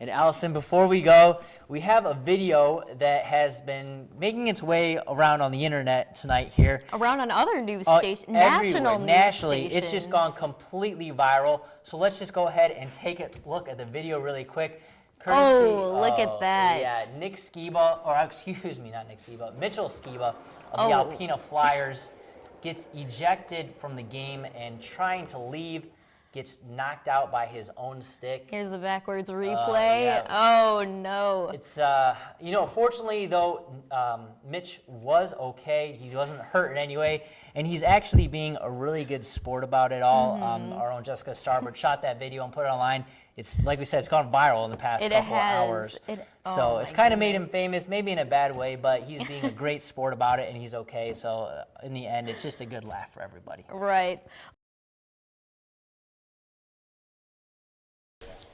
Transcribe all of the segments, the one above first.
And Allison, before we go, we have a video that has been making its way around on the internet tonight here. Around on other news stations, national news nationally. stations. It's just gone completely viral. So let's just go ahead and take a look at the video really quick. Courtesy look at that. Yeah, Nick Skiba, or excuse me, not Nick Skiba, Mitchell Skiba of the Alpena Flyers gets ejected from the game and trying to leave, gets knocked out by his own stick. Here's the backwards replay. Yeah. Oh, no. It's, you know, fortunately, though, Mitch was okay. He wasn't hurt in any way, and he's actually being a really good sport about it all. Our own Jessica Starbird shot that video and put it online. It's, like we said, it's gone viral in the past couple of hours. So it's kind of made him famous, maybe in a bad way, but he's being a great sport about it, and he's okay. So in the end, it's just a good laugh for everybody. Right.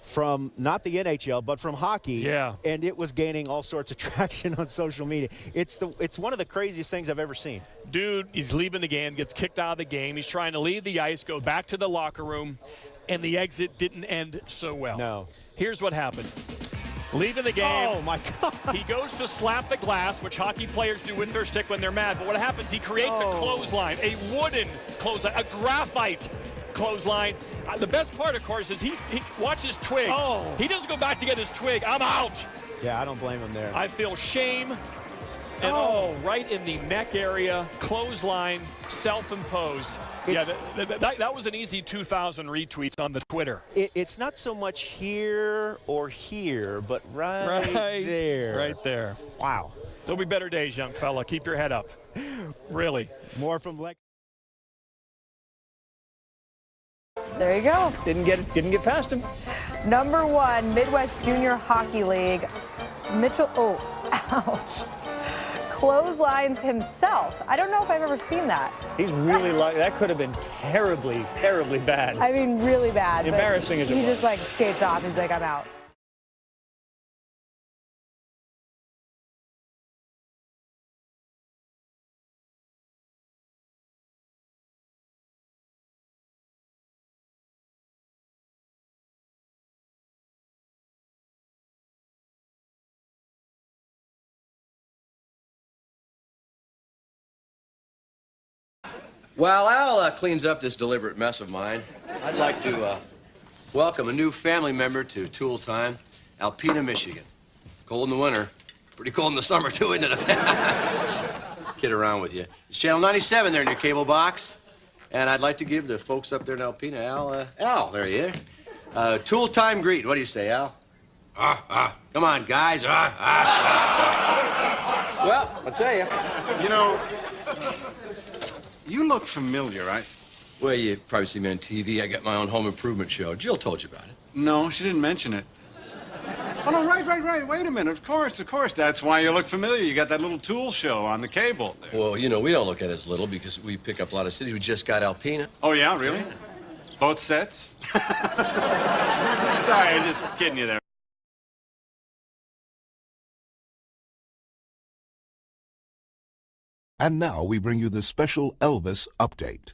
From not the NHL, but from hockey. Yeah. And it was gaining all sorts of traction on social media. It's one of the craziest things I've ever seen. Dude, he's leaving the game, gets kicked out of the game. He's trying to leave the ice, go back to the locker room, and the exit didn't end so well. No. Here's what happened. Leaving the game. Oh, my God. He goes to slap the glass, which hockey players do with their stick when they're mad. But what happens, he creates a clothesline, a wooden clothesline, a graphite clothesline. The best part, of course, is he watches twig. Oh. He doesn't go back to get his twig. I'm out. Yeah, I don't blame him there. I feel shame. And right in the neck area, clothesline, self-imposed. Yeah, that was an easy 2,000 retweets on the Twitter. It's not so much here or here, but right there. Right there. Wow. There'll be better days, young fella. Keep your head up. Really. More from Lex. There you go. Didn't get past him. Number 1, Midwest Junior Hockey League. Mitchell, ouch. Clotheslines himself. I don't know if I've ever seen that. He's really lucky. That could have been terribly, terribly bad. I mean, really bad. Embarrassing as it was. He just like skates off. He's like, I'm out. While Al cleans up this deliberate mess of mine, I'd like to welcome a new family member to Tool Time, Alpena, Michigan. Cold in the winter, pretty cold in the summer too, isn't it? Kid around with you. It's Channel 97 there in your cable box, and I'd like to give the folks up there in Alpena, Al, there you are. Tool Time greet. What do you say, Al? Come on, guys. Well, I'll tell you. You know, you look familiar, right? Well, you probably see me on TV. I got my own home improvement show. Jill told you about it. No, she didn't mention it. Oh, no, right. Wait a minute. Of course. That's why you look familiar. You got that little tool show on the cable there. Well, you know, we don't look at it as little because we pick up a lot of cities. We just got Alpena. Oh, yeah, really? Yeah. Both sets? Sorry, I'm just kidding you there. And now we bring you the special Elvis update.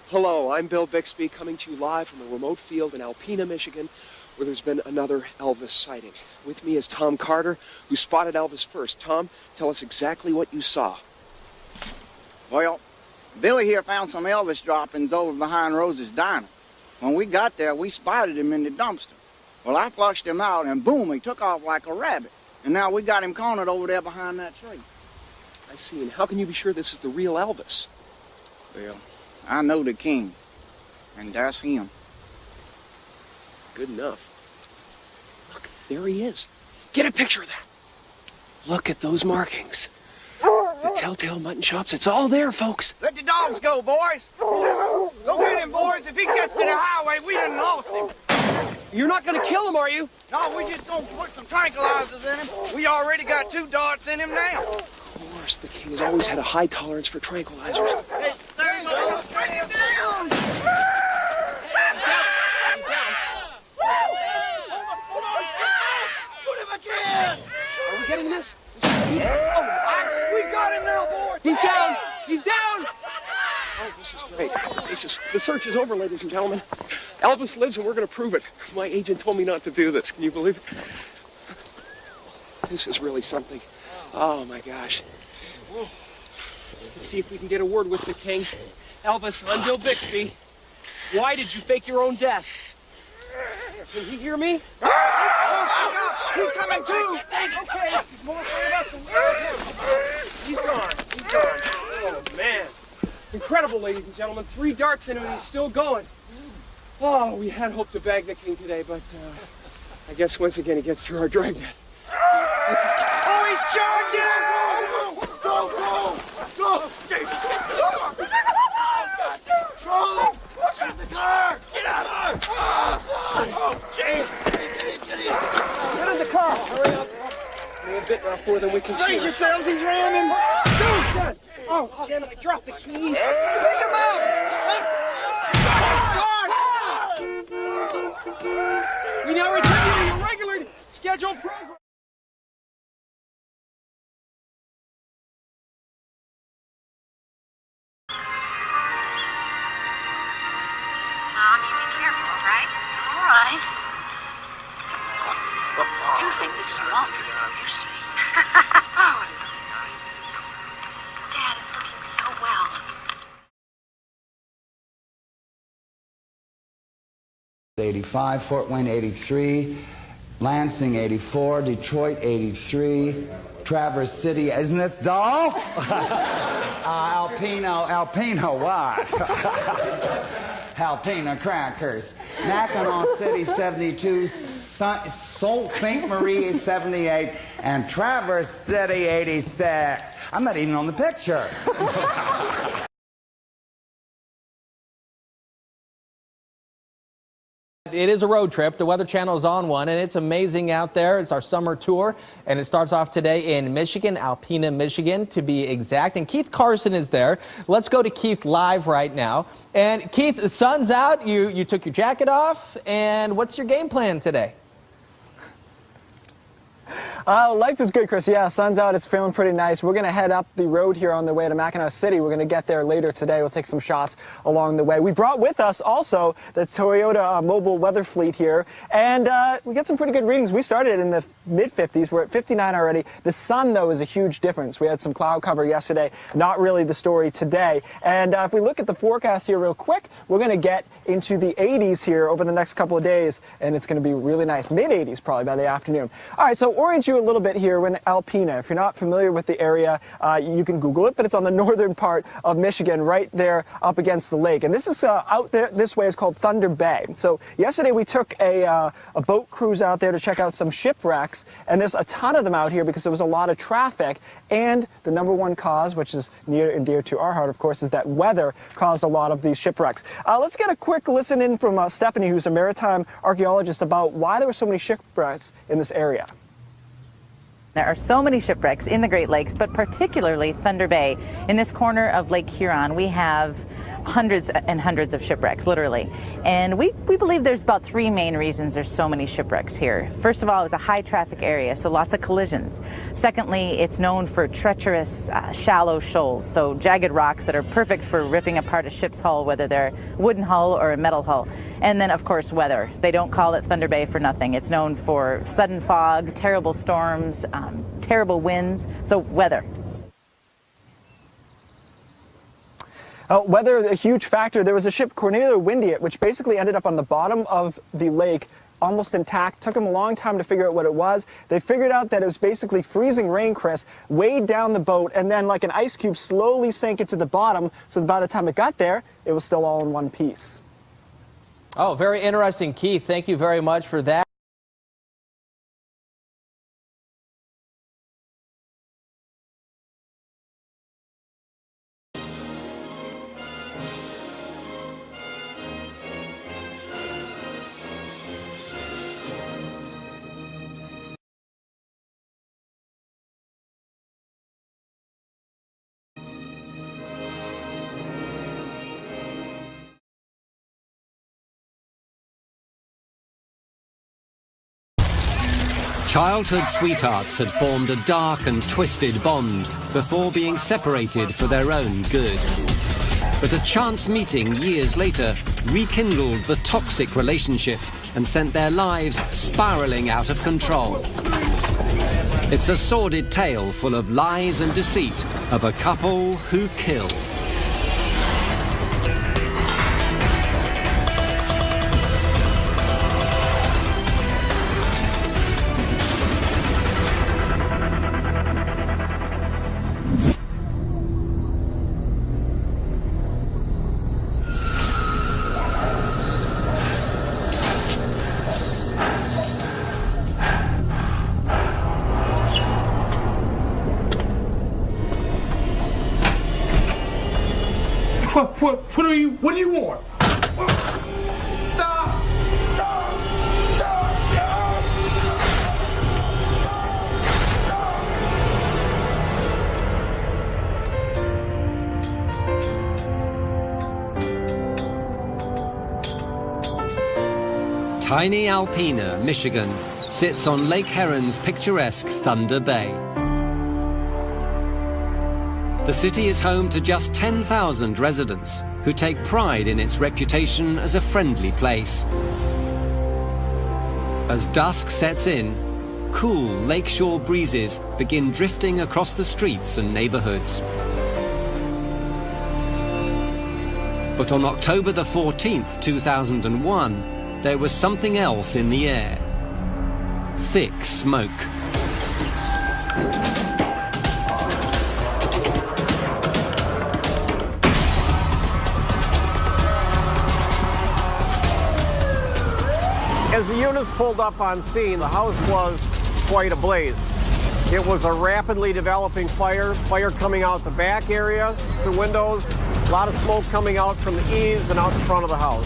Hello, I'm Bill Bixby, coming to you live from a remote field in Alpena, Michigan, where there's been another Elvis sighting. With me is Tom Carter, who spotted Elvis first. Tom, tell us exactly what you saw. Well, Billy here found some Elvis droppings over behind Rose's Diner. When we got there, we spotted him in the dumpster. Well, I flushed him out, and boom, he took off like a rabbit. And now we got him cornered over there behind that tree. I see. And how can you be sure this is the real Elvis? Well, I know the king, and that's him. Good enough. Look, there he is. Get a picture of that. Look at those markings. The telltale mutton chops. It's all there, folks. Let the dogs go, boys. Go get him, boys. If he gets to the highway, we done lost him. You're not going to kill him, are you? No, we just gonna put some tranquilizers in him. We already got 2 darts in him now. Of course, the king has always had a high tolerance for tranquilizers. Hey, there he goes. Bring him down. He's down. Shoot him again! Are we getting this? We got him now, boys. He's down. He's down. Oh, this is great. The search is over, ladies and gentlemen. Elvis lives and we're going to prove it. My agent told me not to do this. Can you believe it? This is really something. Oh my gosh. Let's see if we can get a word with the king. Elvis, I'm Bill Bixby. Why did you fake your own death? Can he hear me? Oh, he's coming too! Okay, he's more afraid of us than we're of him. He's gone. He's gone. Oh, man. Incredible, ladies and gentlemen. 3 darts in him and he's still going. Oh, we had hoped to bag the king today, but I guess once again he gets through our dragnet. Oh, he's charging! Go! Jesus, get to the car! Go! Get in the car! Get out of there! Oh, James! Get in the car! Hurry up! We're a bit rough more than we can chew. Brace yourselves, he's ramming! Dude! Oh, damn it, I dropped the keys! Pick him up! We now return to your regular scheduled program. You be careful, all right? All right. I do think this is longer than it used to be. Oh. Dad is looking so well. '85, Fort Wayne 83, Lansing 84, Detroit 83, Traverse City, isn't this dull? Alpena what? Alpena crackers. Mackinac City 72, Sault Ste. Marie 78, and Traverse City 86. I'm not even on the picture. It is a road trip. The Weather Channel is on one, and it's amazing out there. It's our summer tour, and it starts off today in Michigan, Alpena, Michigan, to be exact. And Keith Carson is there. Let's go to Keith live right now. And Keith, the sun's out. You took your jacket off, and what's your game plan today? Life is good, Chris. Yeah, sun's out. It's feeling pretty nice. We're going to head up the road here on the way to Mackinac City. We're going to get there later today. We'll take some shots along the way. We brought with us also the Toyota mobile weather fleet here, and we get some pretty good readings. We started in the mid-50s. We're at 59 already. The sun, though, is a huge difference. We had some cloud cover yesterday. Not really the story today. And if we look at the forecast here real quick, we're going to get into the 80s here over the next couple of days, and it's going to be really nice. Mid-80s probably by the afternoon. All right, so orient you a little bit here when Alpena. If you're not familiar with the area, you can Google it, but it's on the northern part of Michigan, right there up against the lake. And this is out there, this way is called Thunder Bay. So yesterday we took a boat cruise out there to check out some shipwrecks, and there's a ton of them out here because there was a lot of traffic. And the number one cause, which is near and dear to our heart, of course, is that weather caused a lot of these shipwrecks. Let's get a quick listen in from Stephanie, who's a maritime archaeologist, about why there were so many shipwrecks in this area. There are so many shipwrecks in the Great Lakes, but particularly Thunder Bay. In this corner of Lake Huron, we have hundreds and hundreds of shipwrecks, literally. And we believe there's about 3 main reasons there's so many shipwrecks here. First of all, it's a high traffic area, so lots of collisions. Secondly, it's known for treacherous, shallow shoals, so jagged rocks that are perfect for ripping apart a ship's hull, whether they're wooden hull or a metal hull. And then, of course, weather. They don't call it Thunder Bay for nothing. It's known for sudden fog, terrible storms, terrible winds, so weather. Weather, a huge factor. There was a ship, Cornelia Windiet, which basically ended up on the bottom of the lake, almost intact. Took them a long time to figure out what it was. They figured out that it was basically freezing rain, Chris, weighed down the boat, and then like an ice cube slowly sank it to the bottom, so by the time it got there, it was still all in one piece. Oh, very interesting, Keith. Thank you very much for that. Childhood sweethearts had formed a dark and twisted bond before being separated for their own good. But a chance meeting years later rekindled the toxic relationship and sent their lives spiraling out of control. It's a sordid tale full of lies and deceit of a couple who kill. What do you want? Stop! Tiny Alpena, Michigan, sits on Lake Huron's picturesque Thunder Bay. The city is home to just 10,000 residents who take pride in its reputation as a friendly place. As dusk sets in, cool lakeshore breezes begin drifting across the streets and neighborhoods. But on October the 14th, 2001, there was something else in the air. Thick smoke. As the units pulled up on scene, the house was quite ablaze. It was a rapidly developing fire coming out the back area, the windows, a lot of smoke coming out from the eaves and out the front of the house.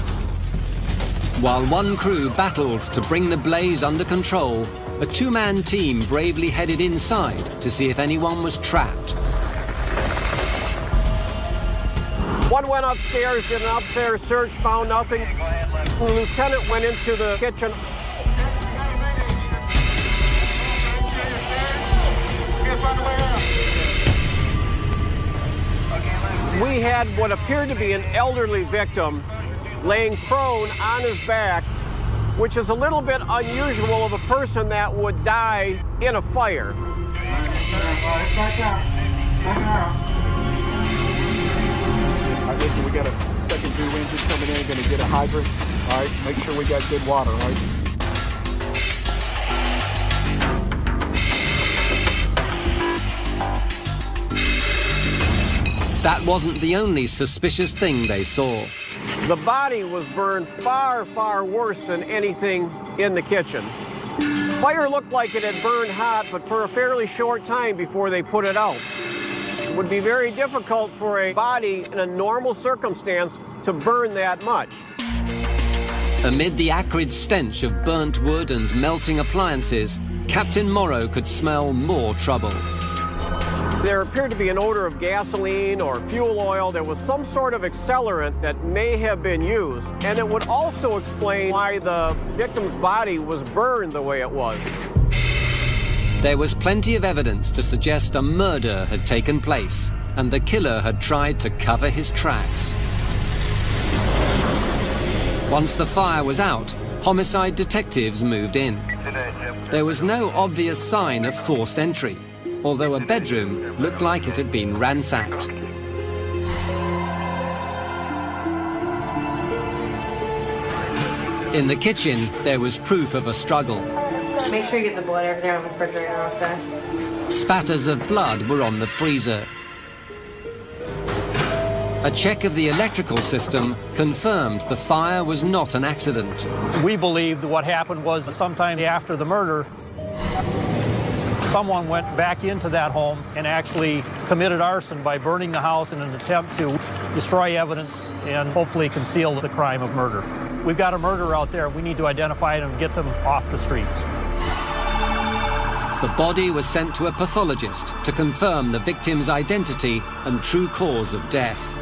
While one crew battled to bring the blaze under control, a two-man team bravely headed inside to see if anyone was trapped. One went upstairs, did an upstairs search, found nothing. The lieutenant went into the kitchen. We had what appeared to be an elderly victim laying prone on his back, which is a little bit unusual of a person that would die in a fire. Listen, we got a second due engine coming in, going to get a hydrant. All right, make sure we got good water, all right? That wasn't the only suspicious thing they saw. The body was burned far, far worse than anything in the kitchen. Fire looked like it had burned hot, but for a fairly short time before they put it out. It would be very difficult for a body in a normal circumstance to burn that much. Amid the acrid stench of burnt wood and melting appliances, Captain Morrow could smell more trouble. There appeared to be an odor of gasoline or fuel oil. There was some sort of accelerant that may have been used, and it would also explain why the victim's body was burned the way it was. There was plenty of evidence to suggest a murder had taken place, and the killer had tried to cover his tracks. Once the fire was out, homicide detectives moved in. There was no obvious sign of forced entry, although a bedroom looked like it had been ransacked. In the kitchen, there was proof of a struggle. Make sure you get the blood over there on the refrigerator also. Spatters of blood were on the freezer. A check of the electrical system confirmed the fire was not an accident. We believed what happened was sometime after the murder, someone went back into that home and actually committed arson by burning the house in an attempt to destroy evidence and hopefully conceal the crime of murder. We've got a murderer out there. We need to identify them and get them off the streets. The body was sent to a pathologist to confirm the victim's identity and true cause of death.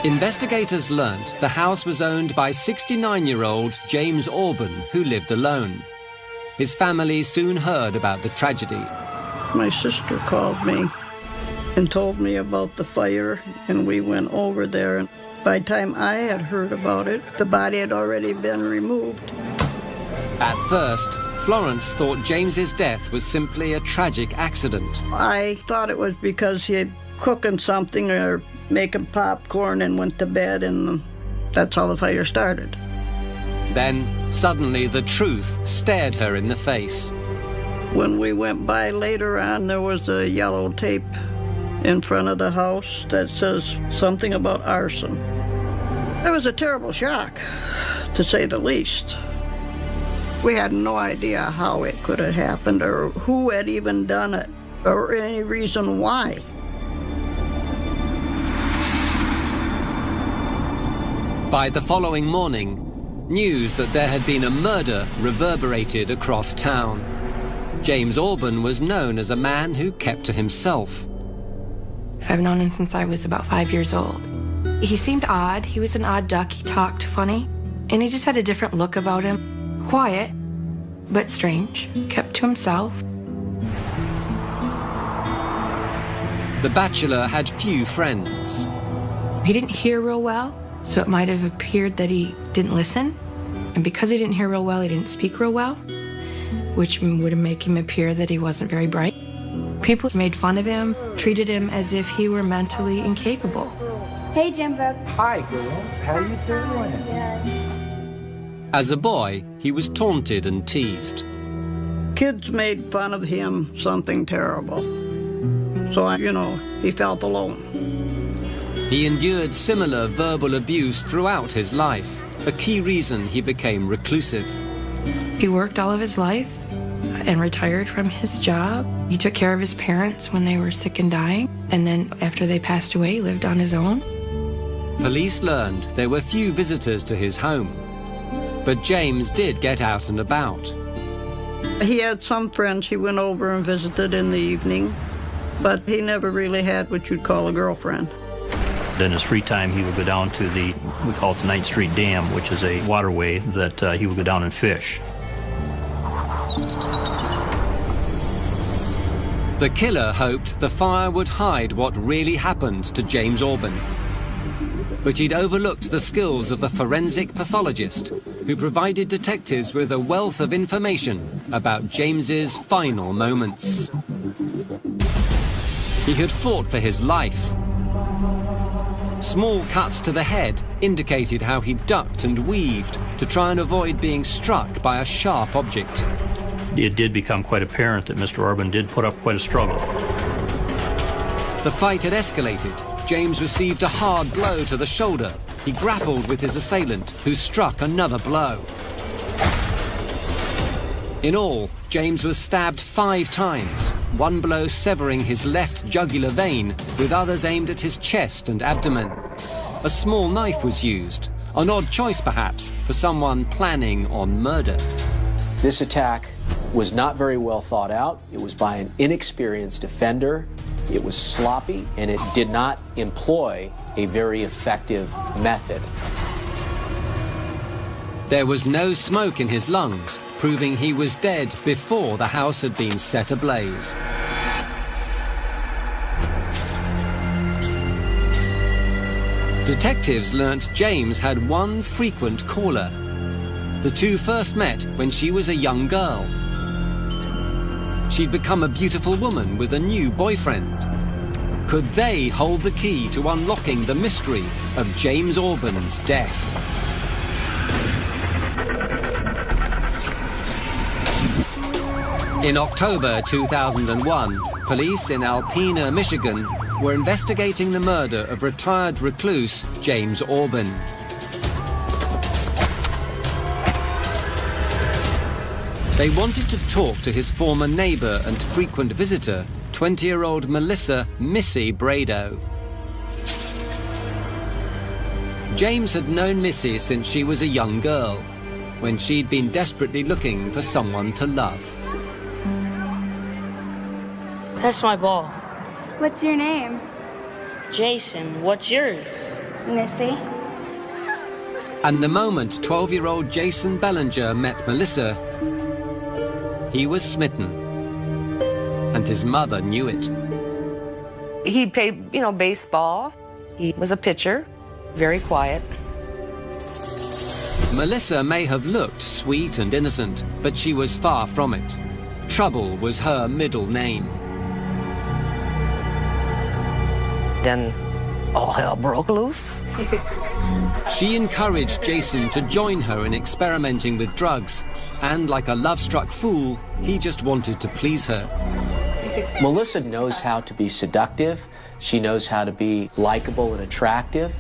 Investigators learnt the house was owned by 69-year-old James Orban, who lived alone. His family soon heard about the tragedy. My sister called me and told me about the fire, and we went over there. And by the time I had heard about it, the body had already been removed. At first, Florence thought James's death was simply a tragic accident. I thought it was because he had cooking something or making popcorn and went to bed, and that's how the fire started. Then, suddenly, the truth stared her in the face. When we went by later on, there was a yellow tape in front of the house that says something about arson. It was a terrible shock, to say the least. We had no idea how it could have happened or who had even done it or any reason why. By the following morning, news that there had been a murder reverberated across town. James Orban was known as a man who kept to himself. I've known him since I was about 5 years old. He seemed odd. He was an odd duck. He talked funny. And he just had a different look about him. Quiet, but strange. Kept to himself. The bachelor had few friends. He didn't hear real well, so it might have appeared that he didn't listen. And because he didn't hear real well, he didn't speak real well, which would make him appear that he wasn't very bright. People made fun of him, treated him as if he were mentally incapable. Hey, Jimbo. Hi, girls. How you doing? As a boy, he was taunted and teased. Kids made fun of him, something terrible. So, he felt alone. He endured similar verbal abuse throughout his life, a key reason he became reclusive. He worked all of his life and retired from his job. He took care of his parents when they were sick and dying, and then after they passed away, he lived on his own. Police learned there were few visitors to his home, but James did get out and about. He had some friends he went over and visited in the evening, but he never really had what you'd call a girlfriend. In his free time, he would go down to we call it the 9th Street Dam, which is a waterway that he would go down and fish. The killer hoped the fire would hide what really happened to James Orban. But he'd overlooked the skills of the forensic pathologist, who provided detectives with a wealth of information about James's final moments. He had fought for his life. Small cuts to the head indicated how he ducked and weaved to try and avoid being struck by a sharp object. It did become quite apparent that Mr. Orban did put up quite a struggle. The fight had escalated. James received a hard blow to the shoulder. He grappled with his assailant, who struck another blow. In all, James was stabbed 5 times, one blow severing his left jugular vein, with others aimed at his chest and abdomen. A small knife was used, an odd choice perhaps for someone planning on murder. This attack was not very well thought out. It was by an inexperienced offender. It was sloppy, and it did not employ a very effective method. There was no smoke in his lungs, proving he was dead before the house had been set ablaze. Detectives learnt James had one frequent caller. The two first met when she was a young girl. She'd become a beautiful woman with a new boyfriend. Could they hold the key to unlocking the mystery of James Orban's death? In October 2001, police in Alpena, Michigan, were investigating the murder of retired recluse James Orban. They wanted to talk to his former neighbor and frequent visitor, 20-year-old Melissa Missy Brado. James had known Missy since she was a young girl, when she'd been desperately looking for someone to love. That's my ball. What's your name? Jason. What's yours? Missy. And the moment 12-year-old Jason Bellinger met Melissa, he was smitten, and his mother knew it. He played, baseball. He was a pitcher, very quiet. Melissa may have looked sweet and innocent, but she was far from it. Trouble was her middle name. Then all hell broke loose. She encouraged Jason to join her in experimenting with drugs, and like a love-struck fool, he just wanted to please her. Melissa knows how to be seductive, she knows how to be likable and attractive,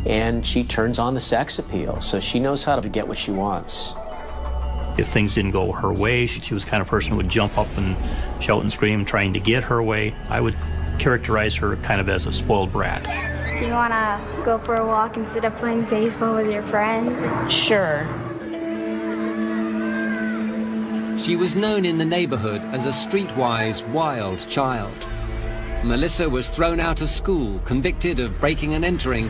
and she turns on the sex appeal, so she knows how to get what she wants. If things didn't go her way, she was the kind of person who would jump up and shout and scream trying to get her way. I would characterize her kind of as a spoiled brat. Do you want to go for a walk instead of playing baseball with your friends? Sure. She was known in the neighborhood as a streetwise, wild child. Melissa was thrown out of school, convicted of breaking and entering,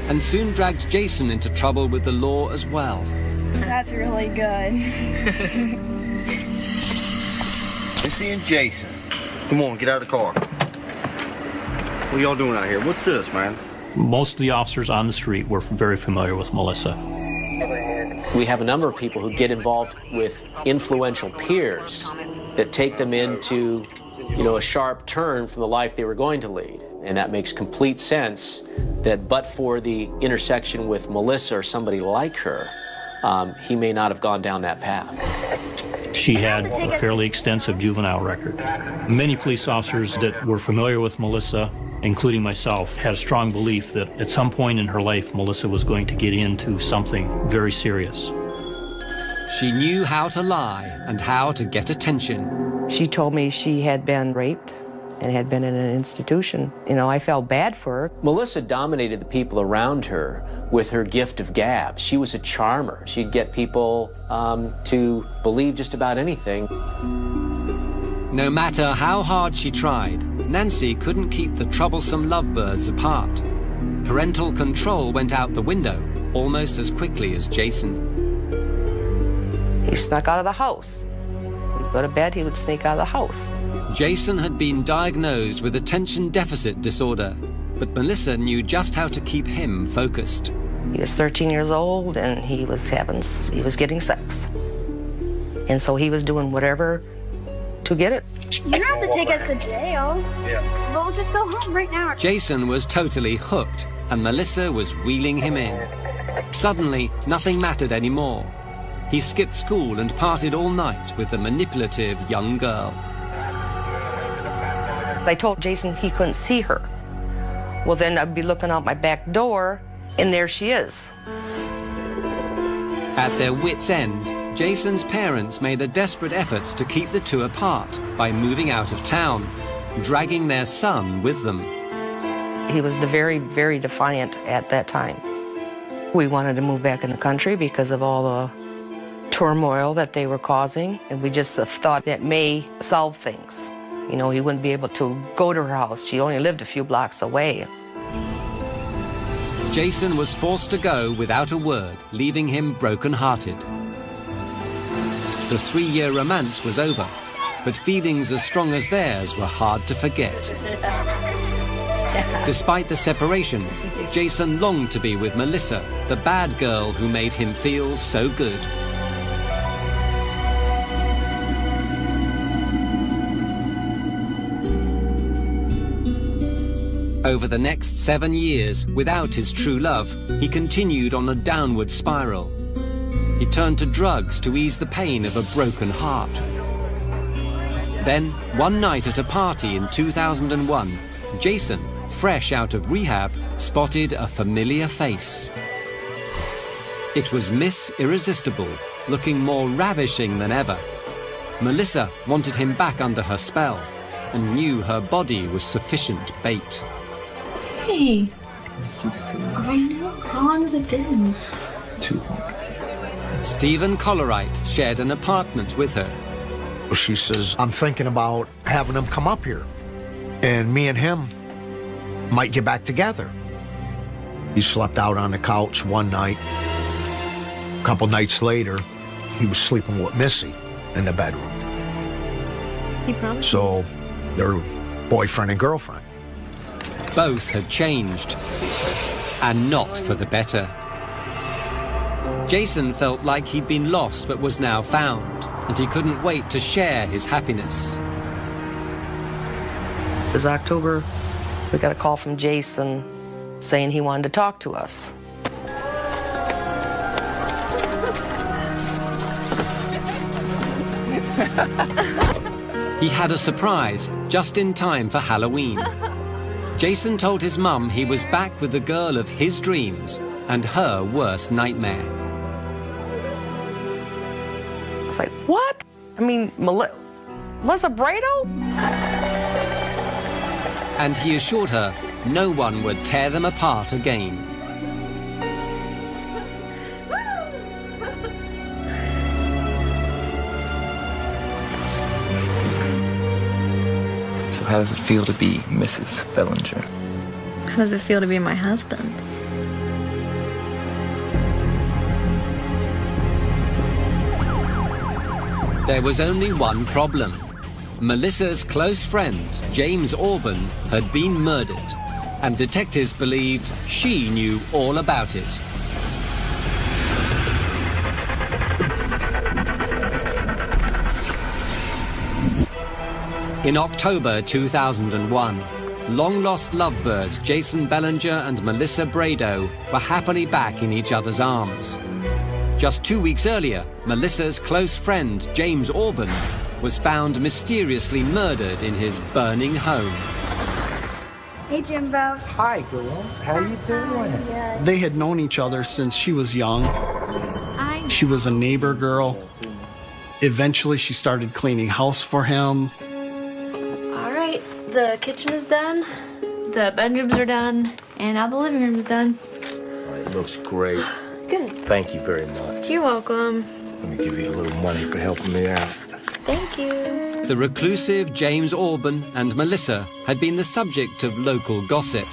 and soon dragged Jason into trouble with the law as well. That's really good. Missy and Jason. Come on, get out of the car. What are y'all doing out here? What's this, man? Most of the officers on the street were very familiar with Melissa. We have a number of people who get involved with influential peers that take them into, a sharp turn from the life they were going to lead. And that makes complete sense that but for the intersection with Melissa or somebody like her, he may not have gone down that path. She had a fairly extensive juvenile record. Many police officers that were familiar with Melissa, including myself, had a strong belief that at some point in her life, Melissa was going to get into something very serious. She knew how to lie and how to get attention. She told me she had been raped and had been in an institution. I felt bad for her. Melissa dominated the people around her with her gift of gab. She was a charmer. She'd get people to believe just about anything. No matter how hard she tried, Nancy couldn't keep the troublesome lovebirds apart. Parental control went out the window almost as quickly as Jason. He snuck out of the house. He'd go to bed, he would sneak out of the house. Jason had been diagnosed with attention deficit disorder, but Melissa knew just how to keep him focused. He was 13 years old and he was getting sex. And so he was doing whatever to get it. You don't have to take us to jail. Yeah. We'll just go home right now. Jason was totally hooked, and Melissa was reeling him in. Suddenly, nothing mattered anymore. He skipped school and partied all night with the manipulative young girl. I told Jason he couldn't see her. Well, then I'd be looking out my back door, and there she is. At their wits' end, Jason's parents made a desperate effort to keep the two apart by moving out of town, dragging their son with them. He was very, very defiant at that time. We wanted to move back in the country because of all the turmoil that they were causing, and we just thought that may solve things. He wouldn't be able to go to her house. She only lived a few blocks away. Jason was forced to go without a word, leaving him broken-hearted. The 3-year romance was over, but feelings as strong as theirs were hard to forget. Despite the separation, Jason longed to be with Melissa, the bad girl who made him feel so good. Over the next 7 years, without his true love, he continued on a downward spiral. He turned to drugs to ease the pain of a broken heart. Then, one night at a party in 2001, Jason, fresh out of rehab, spotted a familiar face. It was Miss Irresistible, looking more ravishing than ever. Melissa wanted him back under her spell and knew her body was sufficient bait. Hey. I know. How long has it been? Too long. Stephen Collerite shared an apartment with her. She says, I'm thinking about having him come up here, and me and him might get back together. He slept out on the couch one night. A couple nights later, he was sleeping with Missy in the bedroom. He promised. So they're boyfriend and girlfriend. both had changed, and not for the better. Jason felt like he'd been lost but was now found, and he couldn't wait to share his happiness. It was October. We got a call from Jason saying he wanted to talk to us. He had a surprise just in time for Halloween. Jason told his mum he was back with the girl of his dreams and her worst nightmare. It's like, what? I mean, Melissa Brado? And he assured her no one would tear them apart again. So how does it feel to be Mrs. Bellinger? How does it feel to be my husband? There was only one problem. Melissa's close friend, James Orban, had been murdered, and detectives believed she knew all about it. In October 2001, long-lost lovebirds Jason Bellinger and Melissa Brado were happily back in each other's arms. Just 2 weeks earlier, Melissa's close friend, James Orban, was found mysteriously murdered in his burning home. Hey, Jimbo. Hi, girl. How you doing? They had known each other since she was young. She was a neighbor girl. Eventually, she started cleaning house for him. All right, the kitchen is done, the bedrooms are done, and now the living room is done. It looks great. Good. Thank you very much. You're welcome. Let me give you a little money for helping me out. Thank you. The reclusive James Orban and Melissa had been the subject of local gossip.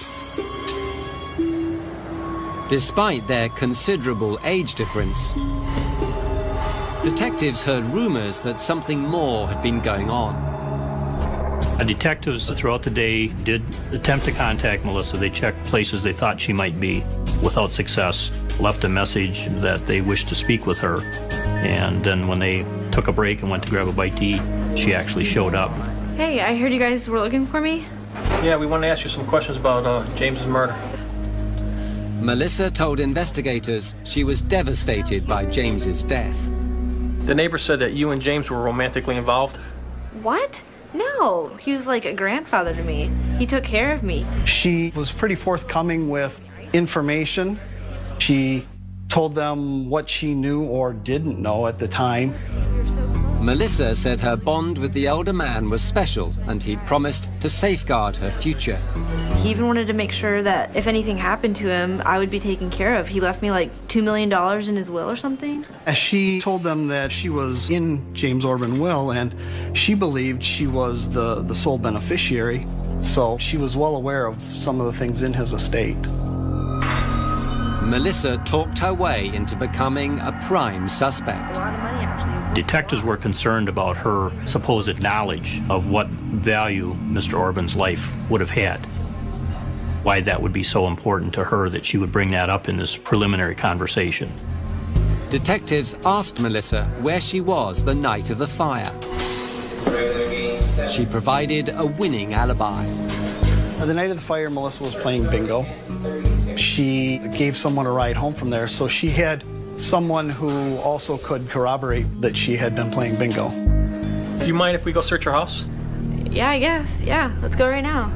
Despite their considerable age difference, detectives heard rumors that something more had been going on. Detectives throughout the day did attempt to contact Melissa. They checked places they thought she might be without success, left a message that they wished to speak with her. And then when they took a break and went to grab a bite to eat, she actually showed up. Hey, I heard you guys were looking for me. Yeah, we wanted to ask you some questions about James's murder. Melissa told investigators she was devastated by James's death. The neighbor said that you and James were romantically involved. What? No, he was like a grandfather to me. He took care of me. She was pretty forthcoming with information. She told them what she knew or didn't know at the time. Melissa said her bond with the elder man was special and he'd promised to safeguard her future. He even wanted to make sure that if anything happened to him, I would be taken care of. He left me like $2 million in his will or something. She told them that she was in James Orban's will and she believed she was the sole beneficiary, so she was well aware of some of the things in his estate. Melissa talked her way into becoming a prime suspect. Detectives were concerned about her supposed knowledge of what value Mr. Orban's life would have had. Why that would be so important to her that she would bring that up in this preliminary conversation. Detectives asked Melissa where she was the night of the fire. She provided a winning alibi. The night of the fire, Melissa was playing bingo. She gave someone a ride home from there, so she had someone who also could corroborate that she had been playing bingo. Do you mind if we go search your house? Yeah, I guess. Yeah, let's go right now.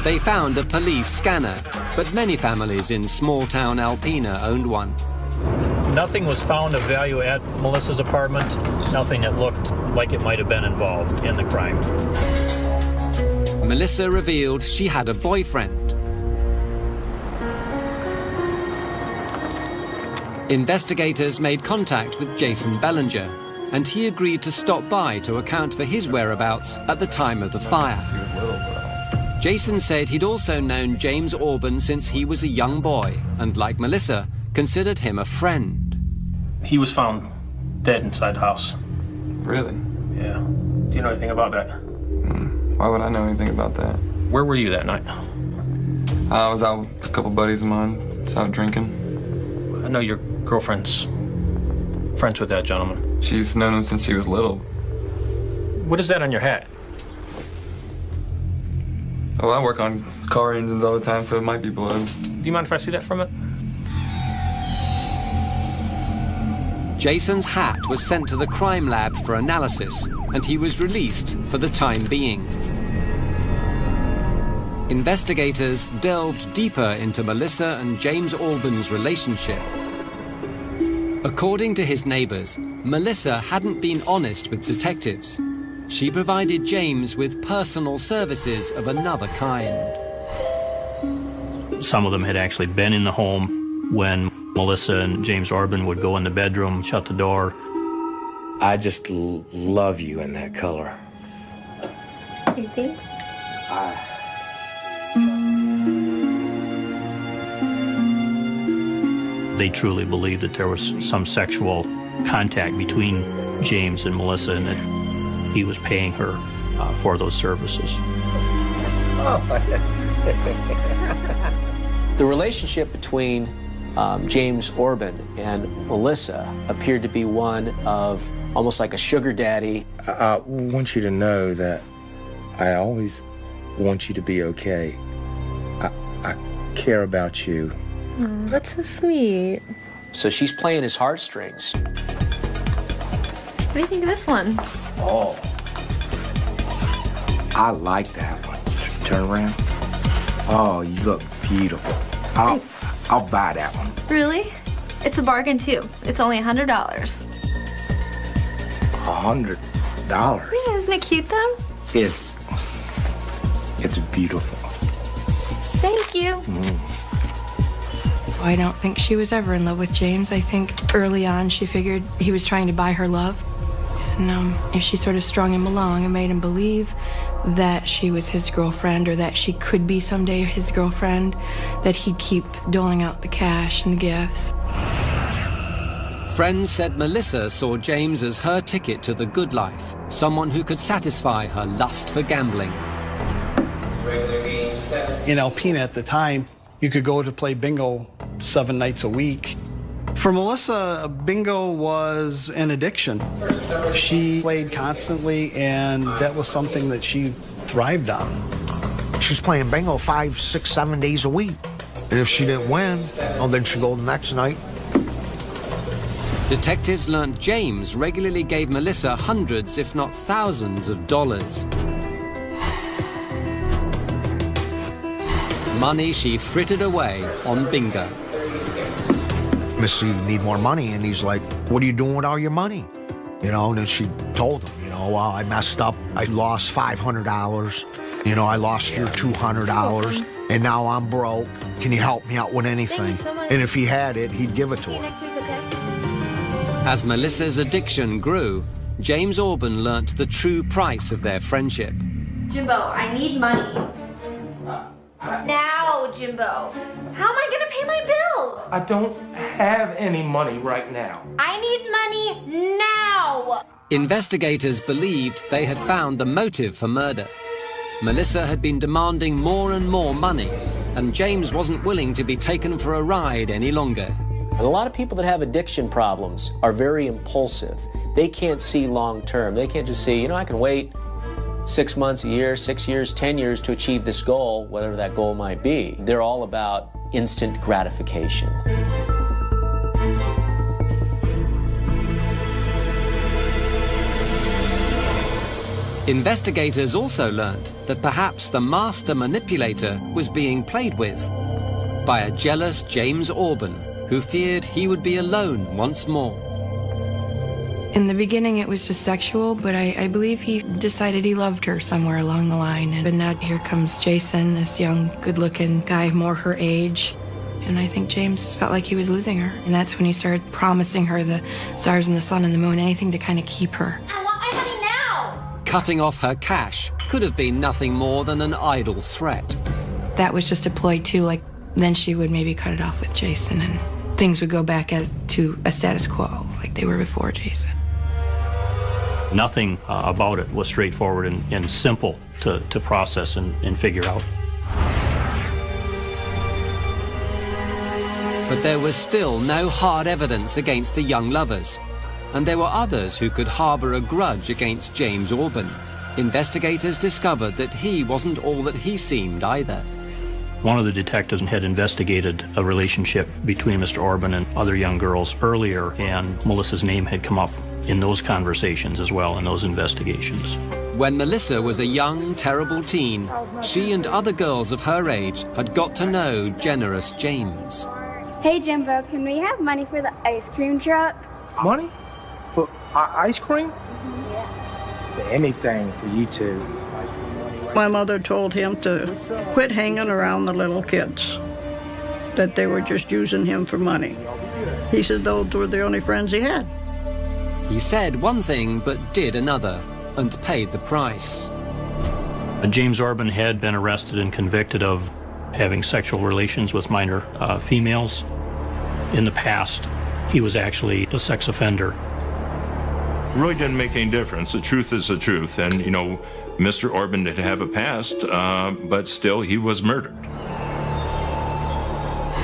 They found a police scanner, but many families in small-town Alpena owned one. Nothing was found of value at Melissa's apartment, nothing that looked like it might have been involved in the crime. Melissa revealed she had a boyfriend. Investigators made contact with Jason Bellinger, and he agreed to stop by to account for his whereabouts at the time of the fire. Jason said he'd also known James Orban since he was a young boy, and like Melissa, considered him a friend. He was found dead inside the house. Really? Yeah. Do you know anything about that? Why would I know anything about that? Where were you that night? I was out with a couple buddies of mine, just out drinking. I know your girlfriend's friends with that gentleman. She's known him since she was little. What is that on your hat? Oh, I work on car engines all the time, so it might be blood. Do you mind if I see that from it? Jason's hat was sent to the crime lab for analysis, and he was released for the time being. Investigators delved deeper into Melissa and James Orban's relationship. According to his neighbors, Melissa hadn't been honest with detectives. She provided James with personal services of another kind. Some of them had actually been in the home when Melissa and James Orban would go in the bedroom, shut the door. I just love you in that color. You think? They truly believed that there was some sexual contact between James and Melissa, and that he was paying her for those services. The relationship between James Orban and Melissa appeared to be one of almost like a sugar daddy. I want you to know that I always want you to be okay. I care about you. Oh, that's so sweet. So she's playing his heartstrings. What do you think of this one? Oh, I like that one. Turn around. Oh, you look beautiful. I'll buy that one. Really? It's a bargain too. It's only $100. $100? Yeah, isn't it cute though? It's beautiful. Thank you. I don't think she was ever in love with James. I think early on she figured he was trying to buy her love. And if she sort of strung him along and made him believe that she was his girlfriend, or that she could be someday his girlfriend, that he'd keep doling out the cash and the gifts. Friends said Melissa saw James as her ticket to the good life, someone who could satisfy her lust for gambling. In Alpena at the time, you could go to play bingo 7 nights a week. For Melissa, bingo was an addiction. She played constantly, and that was something that she thrived on. She's playing bingo 5, 6, 7 days a week. And if she didn't win, well, then she'd go the next night. Detectives learned James regularly gave Melissa hundreds, if not thousands, of dollars. Money she frittered away on bingo. Missy, you need more money. And he's like, what are you doing with all your money? You know, and then she told him, you know, well, I messed up. I lost $500. You know, I lost your $200. And now I'm broke. Can you help me out with anything? And if he had it, he'd give it to her. As Melissa's addiction grew, James Orban learnt the true price of their friendship. Jimbo, I need money. Now, Jimbo. How am I gonna pay my bills? I don't have any money right now. I need money now. Investigators believed they had found the motive for murder. Melissa had been demanding more and more money, and James wasn't willing to be taken for a ride any longer. And a lot of people that have addiction problems are very impulsive. They can't see long term. They can't just see, you know, I can wait 6 months, a year, 6 years, 10 years to achieve this goal, whatever that goal might be. They're all about instant gratification. Investigators also learned that perhaps the master manipulator was being played with by a jealous James Orban, who feared he would be alone once more. In the beginning, it was just sexual, but I believe he decided he loved her somewhere along the line. And now here comes Jason, this young, good-looking guy, more her age. And I think James felt like he was losing her. And that's when he started promising her the stars and the sun and the moon, anything to kind of keep her. I want my money now. cutting off her cash could have been nothing more than an idle threat. That was just a ploy too, like then she would maybe cut it off with Jason and things would go back to a status quo like they were before Jason. Nothing about it was straightforward and simple to process and figure out. But there was still no hard evidence against the young lovers, and there were others who could harbor a grudge against James Orban. Investigators discovered that he wasn't all that he seemed either. One of the detectives had investigated a relationship between Mr. Orban and other young girls earlier, and Melissa's name had come up in those conversations as well, in those investigations. When Melissa was a young, terrible teen, she and other girls of her age had got to know generous James. Hey Jimbo, can we have money for the ice cream truck? Money? For ice cream? Yeah. Anything for you two. My mother told him to quit hanging around the little kids, that they were just using him for money. He said those were the only friends he had. He said one thing but did another, and paid the price. James Orban had been arrested and convicted of having sexual relations with minor females. In the past, he was actually a sex offender. Really didn't make any difference. The truth is the truth. And, you know, Mr. Orban did have a past, but still he was murdered.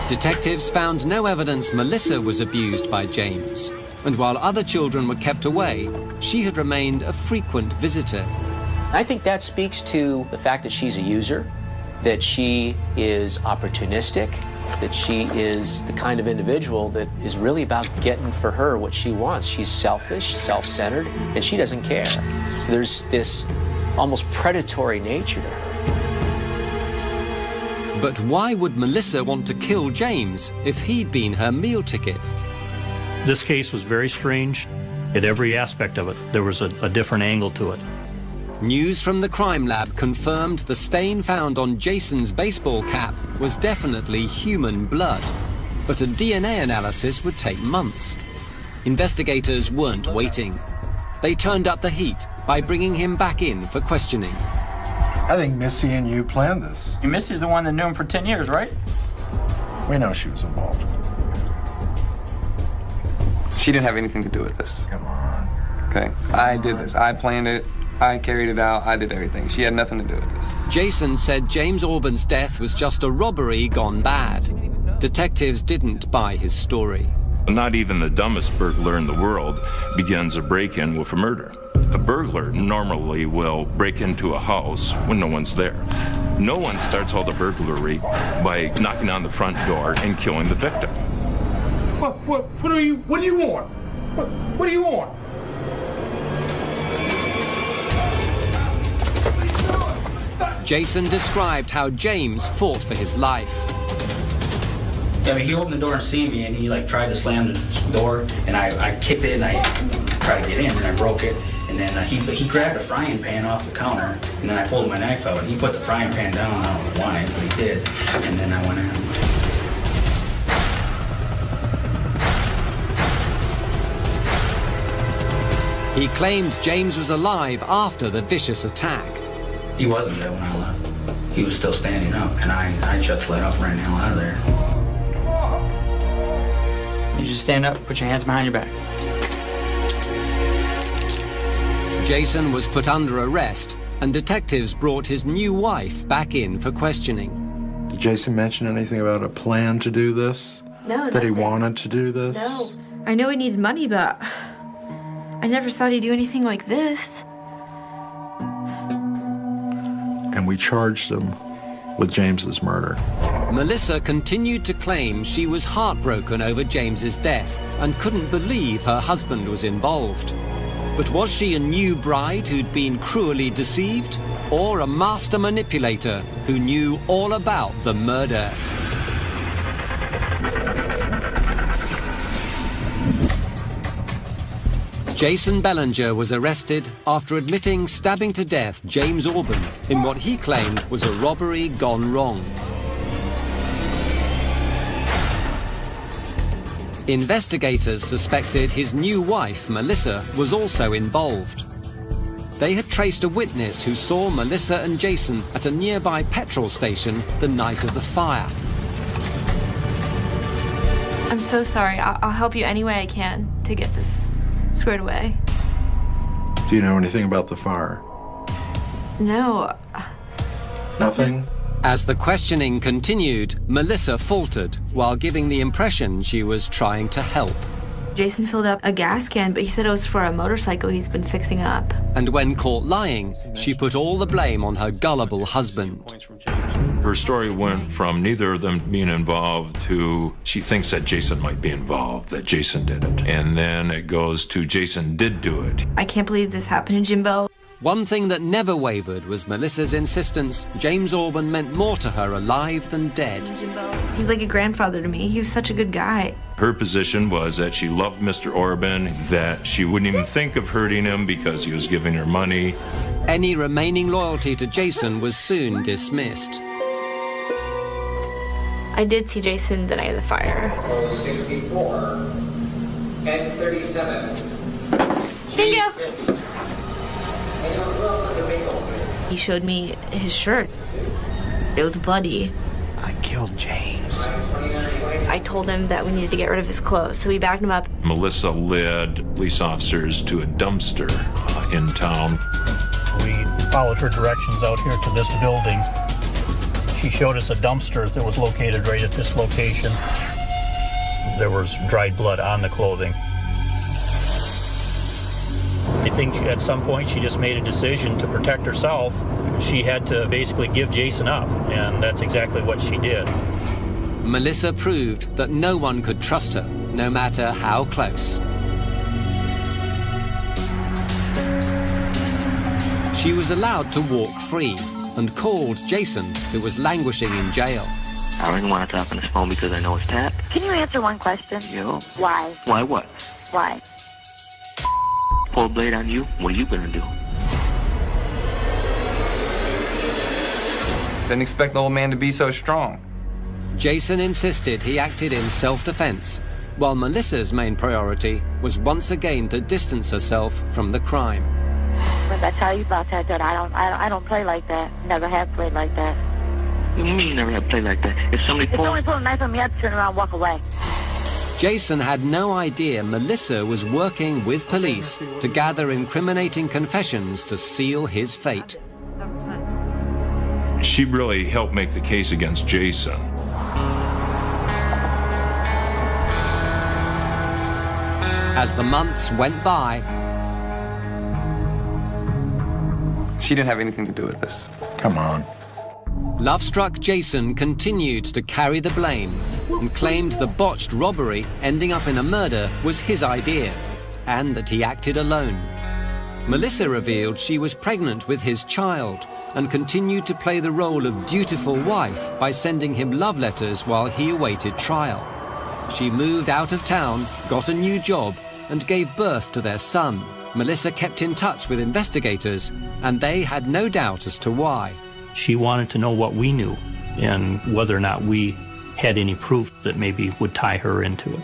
Detectives found no evidence Melissa was abused by James. And while other children were kept away, she had remained a frequent visitor. I think that speaks to the fact that she's a user, that she is opportunistic, that she is the kind of individual that is really about getting for her what she wants. She's selfish, self-centered, and she doesn't care. So there's this almost predatory nature to her. But why would Melissa want to kill James if he'd been her meal ticket? This case was very strange. At every aspect of it, there was a different angle to it. News from the crime lab confirmed the stain found on Jason's baseball cap was definitely human blood, but a DNA analysis would take months. Investigators weren't waiting. They turned up the heat by bringing him back in for questioning. I think Missy and you planned this. Missy's the one that knew him for 10 years, right? We know she was involved. She didn't have anything to do with this. Come on. Okay, I did this. I planned it. I carried it out. I did everything. She had nothing to do with this. Jason said James Orban's death was just a robbery gone bad. Detectives didn't buy his story. Not even the dumbest burglar in the world begins a break-in with a murder. A burglar normally will break into a house when no one's there. No one starts all the burglary by knocking on the front door and killing the victim. What do you want? What do you want? Jason described how James fought for his life. Yeah, I mean, he opened the door and seen me, and he like tried to slam the door, and I kicked it, and I tried to get in, and I broke it, and then he grabbed a frying pan off the counter, and then I pulled my knife out, and he put the frying pan down. I don't know why, but he did, and then I went in. He claimed James was alive after the vicious attack. He wasn't there when I left. He was still standing up, and I just let up and ran the hell out of there. You just stand up, put your hands behind your back. Jason was put under arrest, and detectives brought his new wife back in for questioning. Did Jason mention anything about a plan to do this? No, that he nothing. wanted to do this? No. I know he needed money, but I never thought he'd do anything like this. And we charged him with James's murder. Melissa continued to claim she was heartbroken over James's death and couldn't believe her husband was involved. But was she a new bride who'd been cruelly deceived, or a master manipulator who knew all about the murder? Jason Bellinger was arrested after admitting stabbing to death James Orban in what he claimed was a robbery gone wrong. Investigators suspected his new wife, Melissa, was also involved. They had traced a witness who saw Melissa and Jason at a nearby petrol station the night of the fire. I'm so sorry. I'll help you any way I can to get this squared away. Do you know anything about the fire? No. Nothing? As the questioning continued, Melissa faltered while giving the impression she was trying to help. Jason filled up a gas can, but he said it was for a motorcycle he's been fixing up. And when caught lying, she put all the blame on her gullible husband. Her story went from neither of them being involved to she thinks that Jason might be involved, that Jason did it. And then it goes to Jason did do it. I can't believe this happened, Jimbo. One thing that never wavered was Melissa's insistence James Orban meant more to her alive than dead. He's like a grandfather to me. He was such a good guy. Her position was that she loved Mr. Orban, that she wouldn't even think of hurting him because he was giving her money. Any remaining loyalty to Jason was soon dismissed. I did see Jason the night of the fire. 64 and 37. Bingo! He showed me his shirt. It was bloody. I killed James. I told him that we needed to get rid of his clothes, so we backed him up. Melissa led police officers to a dumpster in town. We followed her directions out here to this building. She showed us a dumpster that was located right at this location. There was dried blood on the clothing. I think at some point she just made a decision to protect herself. She had to basically give Jason up, and that's exactly what she did. Melissa proved that no one could trust her, no matter how close. She was allowed to walk free and called Jason, who was languishing in jail. I don't want to talk on this phone because I know it's tapped. Can you answer one question? Yeah. Why? Why what? Why? Pull a blade on you? What are you gonna do? Didn't expect the old man to be so strong. Jason insisted he acted in self-defense, while Melissa's main priority was once again to distance herself from the crime. When I tell you about that, I don't play like that. Never have played like that. What do you mean you never have played like that? If somebody someone put a knife on me, I'd turn around and walk away. Jason had no idea Melissa was working with police to gather incriminating confessions to seal his fate. She really helped make the case against Jason. As the months went by, she didn't have anything to do with this. Come on. love-struck Jason continued to carry the blame and claimed the botched robbery ending up in a murder was his idea and that he acted alone. Melissa revealed she was pregnant with his child and continued to play the role of dutiful wife by sending him love letters while he awaited trial. She moved out of town, got a new job, and gave birth to their son. Melissa kept in touch with investigators, and they had no doubt as to why. She wanted to know what we knew and whether or not we had any proof that maybe would tie her into it.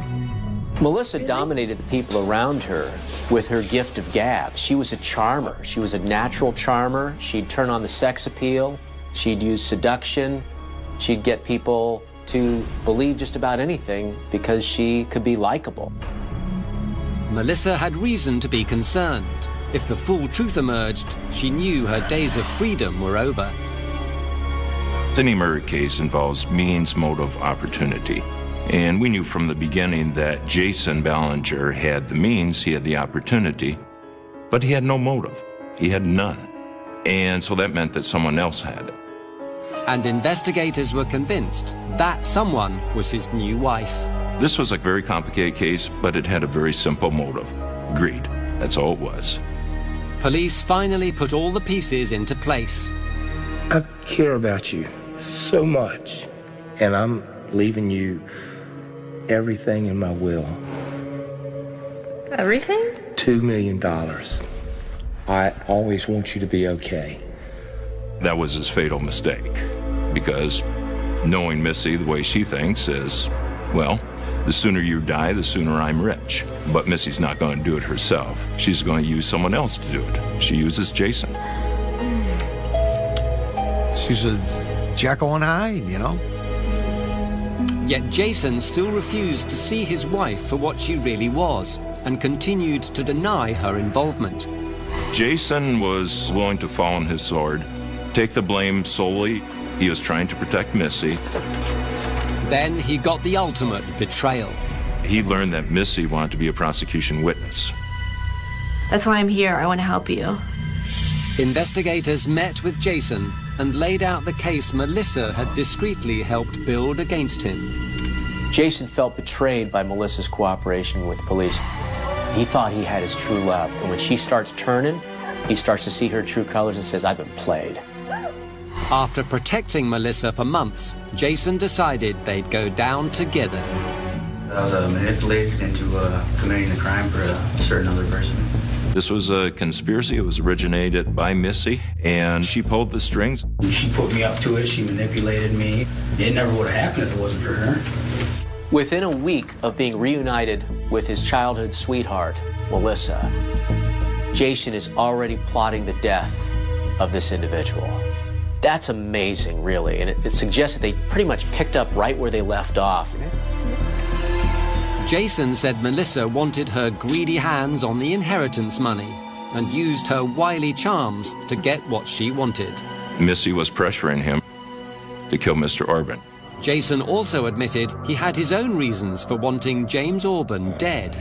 Melissa dominated the people around her with her gift of gab. She was a charmer. She was a natural charmer. She'd turn on the sex appeal. She'd use seduction. She'd get people to believe just about anything because she could be likable. Melissa had reason to be concerned. If the full truth emerged, she knew her days of freedom were over. Any murder case involves means, motive, opportunity. And we knew from the beginning that Jason Ballinger had the means, he had the opportunity, but he had no motive. He had none. And so that meant that someone else had it. And investigators were convinced that someone was his new wife. This was a very complicated case, but it had a very simple motive. Greed. That's all it was. Police finally put all the pieces into place. I care about you so much, and I'm leaving you everything in my will. Everything? $2 million. I always want you to be okay. That was his fatal mistake, because knowing Missy the way she thinks is, well, The sooner you die, the sooner I'm rich. But Missy's not going to do it herself. She's going to use someone else to do it. She uses Jason. She's a Jekyll and Hyde, you know? Yet Jason still refused to see his wife for what she really was and continued to deny her involvement. Jason was willing to fall on his sword, take the blame solely. He was trying to protect Missy. Then he got the ultimate betrayal. He learned that Missy wanted to be a prosecution witness. That's why I'm here. I want to help you. Investigators met with Jason and laid out the case Melissa had discreetly helped build against him. Jason felt betrayed by Melissa's cooperation with police. He thought he had his true love, and when she starts turning, he starts to see her true colors and says, I've been played. After protecting Melissa for months, Jason decided they'd go down together. I was manipulated into committing the crime for a certain other person. This was a conspiracy. It was originated by Missy, and she pulled the strings. She put me up to it. She manipulated me. It never would have happened if it wasn't for her. Within a week of being reunited with his childhood sweetheart, Melissa, Jason is already plotting the death of this individual. That's amazing, really, and it suggests that they pretty much picked up right where they left off. Jason said Melissa wanted her greedy hands on the inheritance money and used her wily charms to get what she wanted. Missy was pressuring him to kill Mr. Orban. Jason also admitted he had his own reasons for wanting James Orban dead.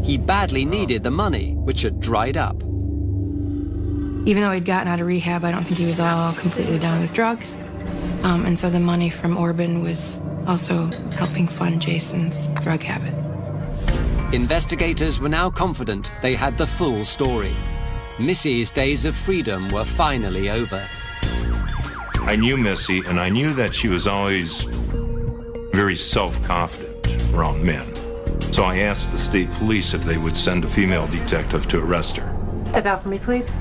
He badly needed the money, which had dried up. Even though he'd gotten out of rehab, I don't think he was all completely done with drugs. And so the money from Orban was also helping fund Jason's drug habit. Investigators were now confident they had the full story. Missy's days of freedom were finally over. I knew Missy, and I knew that she was always very self-confident around men. So I asked the state police if they would send a female detective to arrest her. Step out for me, please.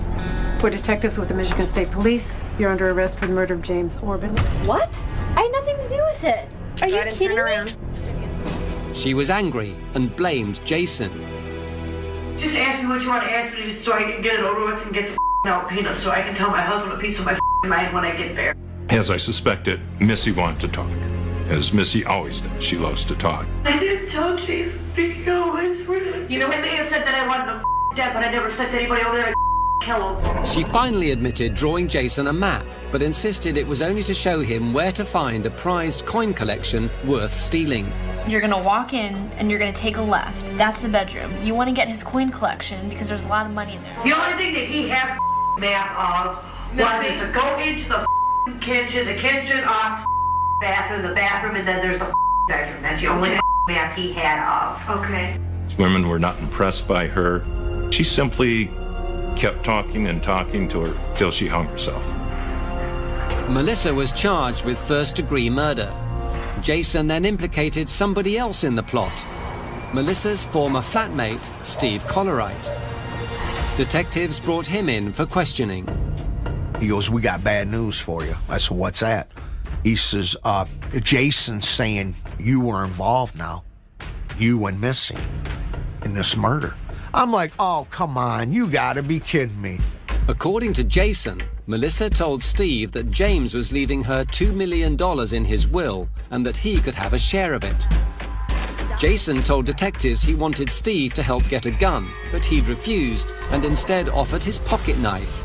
We're detectives with the Michigan State Police. You're under arrest for the murder of James Orban. What? I had nothing to do with it. Are you kidding me? She was angry and blamed Jason. Just ask me what you want to ask me so I can get it over with and get to Alpena so I can tell my husband a piece of my mind when I get there. As I suspected, Missy wanted to talk. As Missy always does, she loves to talk. I didn't tell Jason because you know, I may have said that I wanted him dead, but I never said to anybody over there to kill him. She finally admitted drawing Jason a map, but insisted it was only to show him where to find a prized coin collection worth stealing. You're gonna walk in and you're gonna take a left. That's the bedroom. You wanna get his coin collection because there's a lot of money in there. The only thing that he had map of was to go into the kitchen off bathroom, the bathroom, and then there's the bedroom. That's the only map he had of. Okay. Women were not impressed by her. She simply kept talking and talking till she hung herself. Melissa was charged with first-degree murder. Jason then implicated somebody else in the plot, Melissa's former flatmate, Steve Collerite. Detectives brought him in for questioning. He goes, we got bad news for you. I said, what's that? He says, Jason's saying you were involved now, you and Missy, in this murder. I'm like, oh, come on, you gotta be kidding me. According to Jason, Melissa told Steve that James was leaving her $2 million in his will and that he could have a share of it. Jason told detectives he wanted Steve to help get a gun, but he'd refused and instead offered his pocket knife.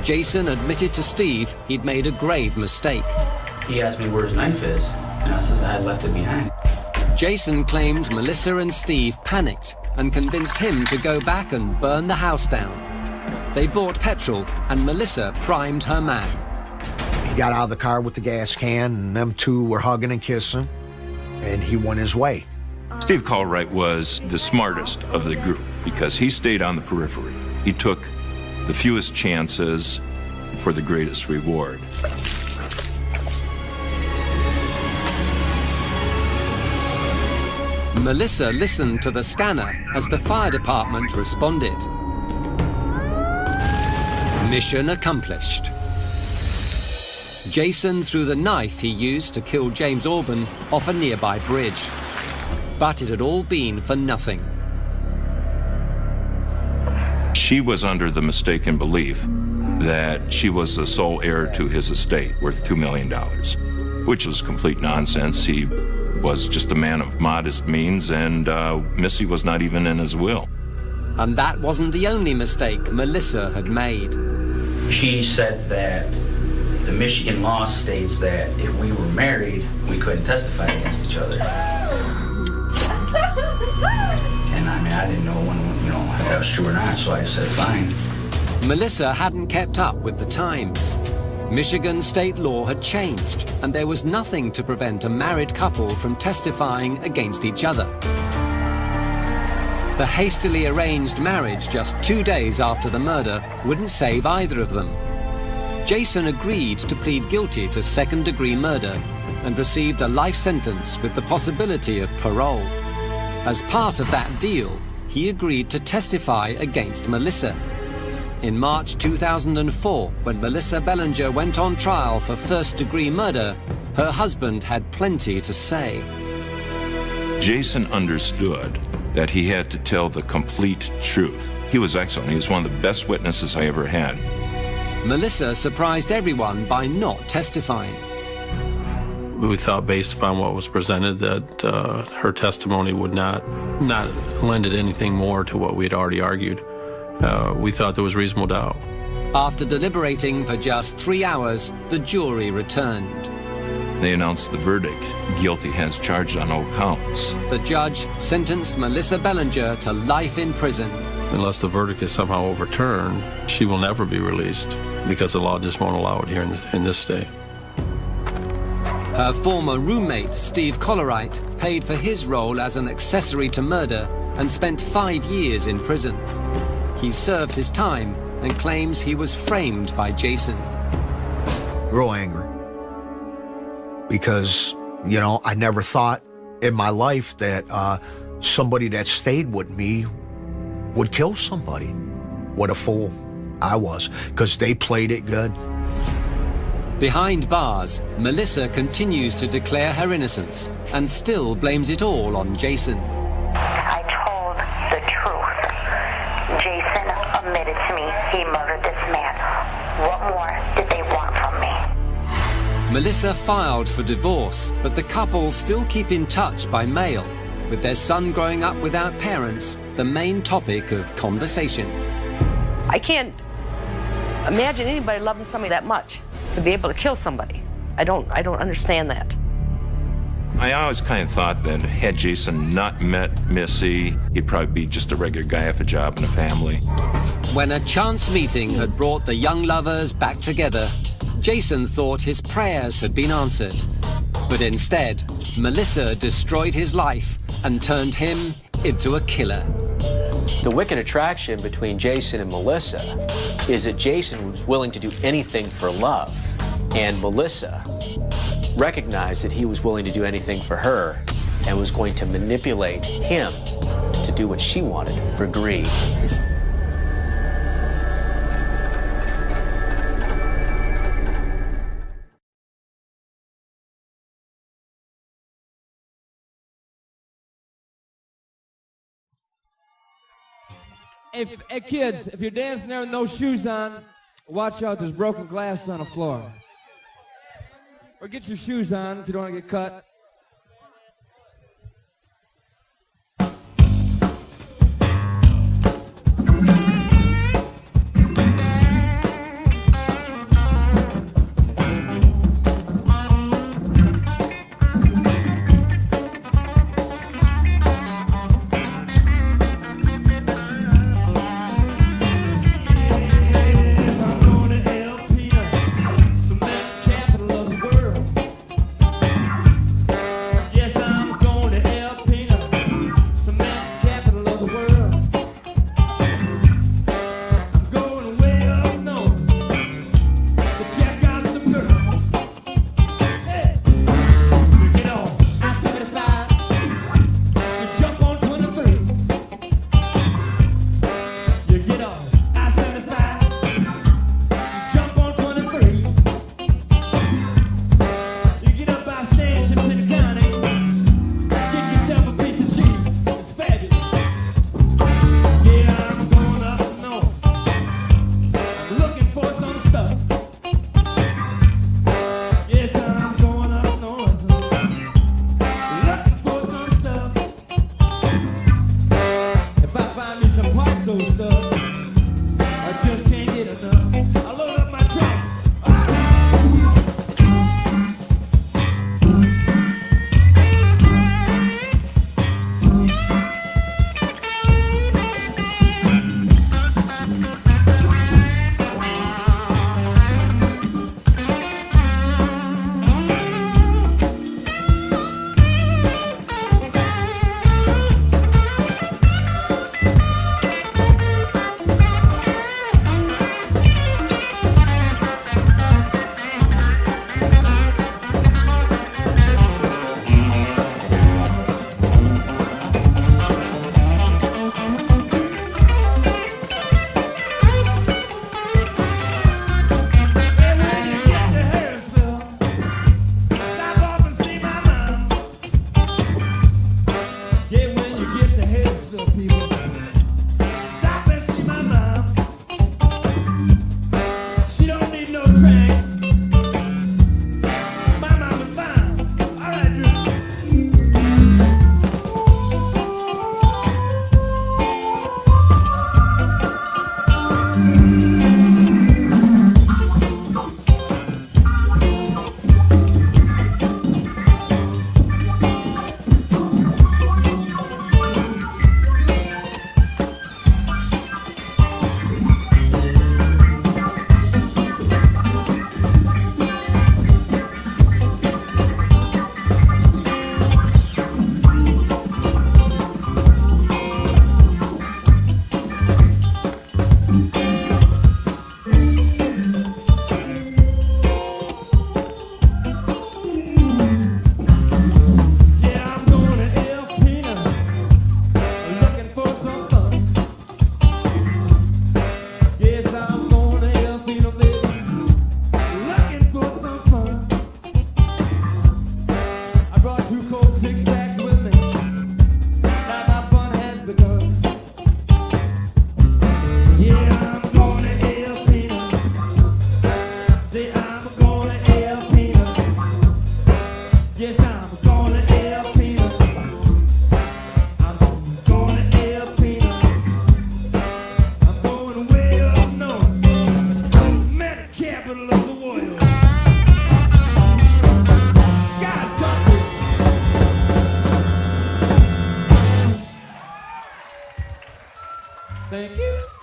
Jason admitted to Steve he'd made a grave mistake. He asked me where his knife is, and I said I had left it behind. Jason claimed Melissa and Steve panicked and convinced him to go back and burn the house down. They bought petrol, and Melissa primed her man. He got out of the car with the gas can, and them two were hugging and kissing, and he went his way. Steve Collerite was the smartest of the group because he stayed on the periphery. He took the fewest chances for the greatest reward. Melissa listened to the scanner as the fire department responded. Mission accomplished. Jason threw the knife he used to kill James Auburn off a nearby bridge. But it had all been for nothing. She was under the mistaken belief that she was the sole heir to his estate worth $2 million, which was complete nonsense. He was just a man of modest means, and Missy was not even in his will. And that wasn't the only mistake Melissa had made. She said that the Michigan law states that if we were married, we couldn't testify against each other. And I mean, I didn't know if that was true or not, so I said, fine. Melissa hadn't kept up with the times. Michigan state law had changed, and there was nothing to prevent a married couple from testifying against each other. The hastily arranged marriage just 2 days after the murder wouldn't save either of them. Jason agreed to plead guilty to second-degree murder and received a life sentence with the possibility of parole. As part of that deal, he agreed to testify against Melissa. In March 2004, when Melissa Bellinger went on trial for first-degree murder, her husband had plenty to say. Jason understood that he had to tell the complete truth. He was excellent. He was one of the best witnesses I ever had. Melissa surprised everyone by not testifying. We thought, based upon what was presented, that her testimony would not lend it anything more to what we had already argued. We thought there was reasonable doubt. After deliberating for just 3 hours, the jury returned. They announced the verdict. Guilty as charged on all counts. The judge sentenced Melissa Bellinger to life in prison. Unless the verdict is somehow overturned, she will never be released because the law just won't allow it here in this state. Her former roommate, Steve Collerite, paid for his role as an accessory to murder and spent 5 years in prison. He served his time and claims he was framed by Jason. Real angry. Because, I never thought in my life that somebody that stayed with me would kill somebody. What a fool I was, because they played it good. Behind bars, Melissa continues to declare her innocence and still blames it all on Jason. I told the truth. Jason admitted to me he murdered this man. What more did they want from me? Melissa filed for divorce, but the couple still keep in touch by mail, with their son growing up without parents, the main topic of conversation. I can't imagine anybody loving somebody that much to be able to kill somebody. I don't understand that. I always kind of thought that had Jason not met Missy, he'd probably be just a regular guy with a job and a family. When a chance meeting had brought the young lovers back together, Jason thought his prayers had been answered. But instead, Melissa destroyed his life and turned him into a killer. The wicked attraction between Jason and Melissa is that Jason was willing to do anything for love, and Melissa recognized that he was willing to do anything for her and was going to manipulate him to do what she wanted for greed. Hey kids, if you're dancing there with no shoes on, watch out, there's broken glass on the floor. Or get your shoes on if you don't want to get cut. soul stuff. I just can't get enough. I load up my trunk.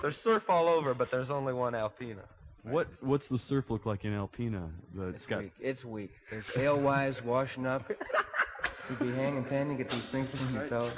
There's surf all over, but there's only one Alpena. What's the surf look like in Alpena? It's weak. There's alewives washing up. You'd be hanging 10 to get these things between your toes.